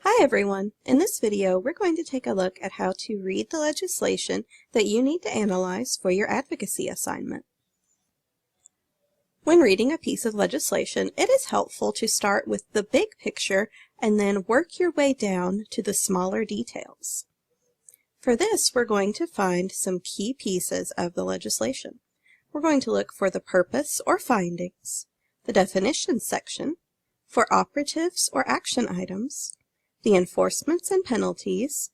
Hi everyone! In this video, we're going to take a look at how to read the legislation that you need to analyze for your advocacy assignment. When reading a piece of legislation, it is helpful to start with the big picture and then work your way down to the smaller details. For this, we're going to find some key pieces of the legislation. We're going to look for the purpose or findings, the definitions section, for operatives or action items, the enforcements and penalties,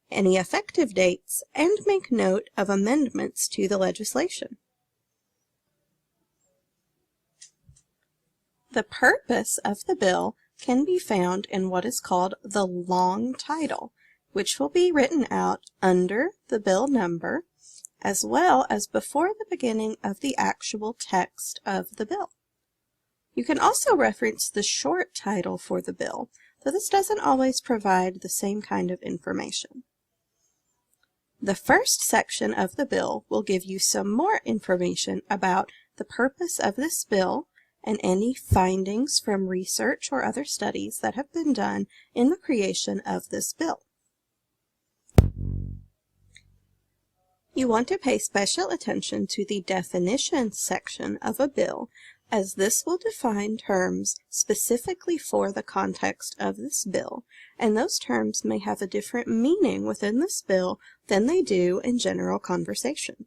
any effective dates, and make note of amendments to the legislation. The purpose of the bill can be found in what is called the long title, which will be written out under the bill number, as well as before the beginning of the actual text of the bill. You can also reference the short title for the bill, though this doesn't always provide the same kind of information. The first section of the bill will give you some more information about the purpose of this bill and any findings from research or other studies that have been done in the creation of this bill. You want to pay special attention to the definitions section of a bill, as this will define terms specifically for the context of this bill, and those terms may have a different meaning within this bill than they do in general conversation.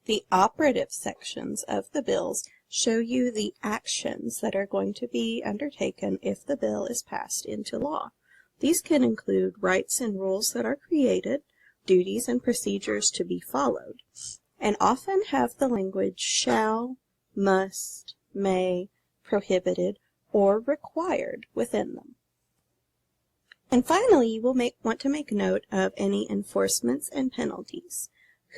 The operative sections of the bills show you the actions that are going to be undertaken if the bill is passed into law. These can include rights and rules that are created, duties and procedures to be followed, and often have the language shall, must, may, prohibited, or required within them. And finally, you will want to make note of any enforcements and penalties.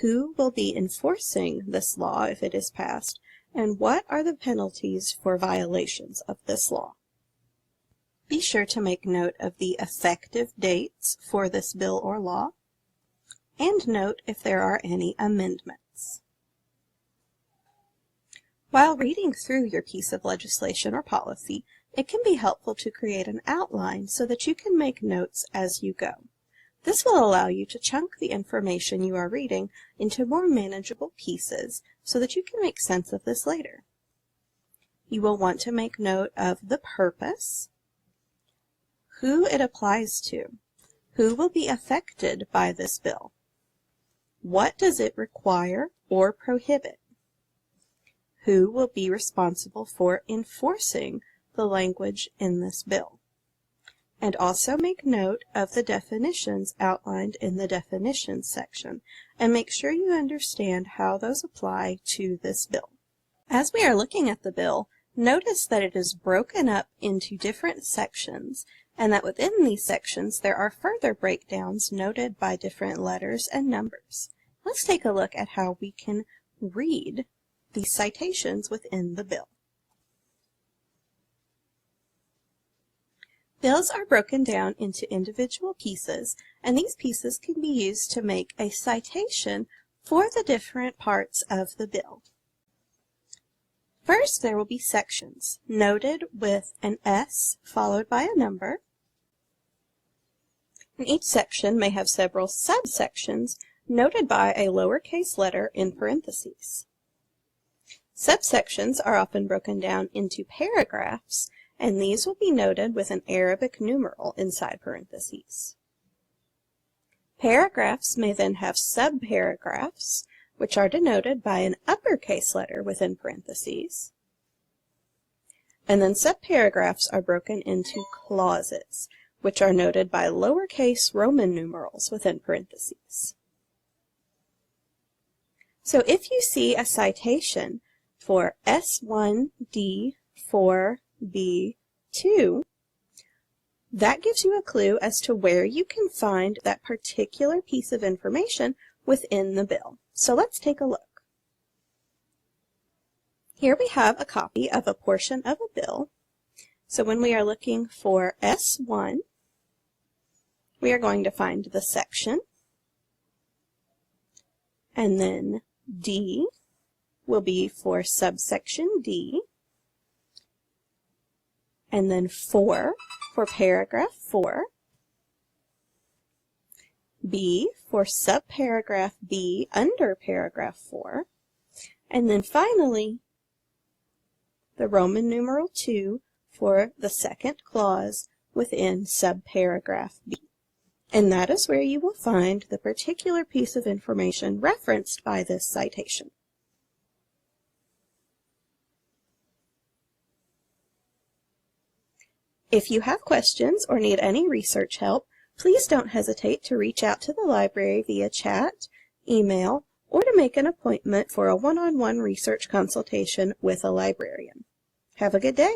Who will be enforcing this law if it is passed, and what are the penalties for violations of this law? Be sure to make note of the effective dates for this bill or law, and note if there are any amendments. While reading through your piece of legislation or policy, it can be helpful to create an outline so that you can make notes as you go. This will allow you to chunk the information you are reading into more manageable pieces so that you can make sense of this later. You will want to make note of the purpose, who it applies to, who will be affected by this bill, what does it require or prohibit, who will be responsible for enforcing the language in this bill, and also make note of the definitions outlined in the definitions section, and make sure you understand how those apply to this bill. As we are looking at the bill, notice that it is broken up into different sections, and that within these sections there are further breakdowns noted by different letters and numbers. Let's take a look at how we can read these citations within the bill. Bills are broken down into individual pieces, and these pieces can be used to make a citation for the different parts of the bill. First, there will be sections, noted with an S followed by a number, and each section may have several subsections noted by a lowercase letter in parentheses. Subsections are often broken down into paragraphs, and these will be noted with an Arabic numeral inside parentheses. Paragraphs may then have subparagraphs, which are denoted by an uppercase letter within parentheses. And then subparagraphs are broken into clauses, which are noted by lowercase Roman numerals within parentheses. So if you see a citation for S1D4B2, that gives you a clue as to where you can find that particular piece of information within the bill. So let's take a look. Here we have a copy of a portion of a bill. So when we are looking for S1, we are going to find the section, and then D will be for subsection D, and then 4 for paragraph 4, B for subparagraph B under paragraph 4, and then finally the Roman numeral 2 for the second clause within subparagraph B. And that is where you will find the particular piece of information referenced by this citation. If you have questions or need any research help, please don't hesitate to reach out to the library via chat, email, or to make an appointment for a one-on-one research consultation with a librarian. Have a good day.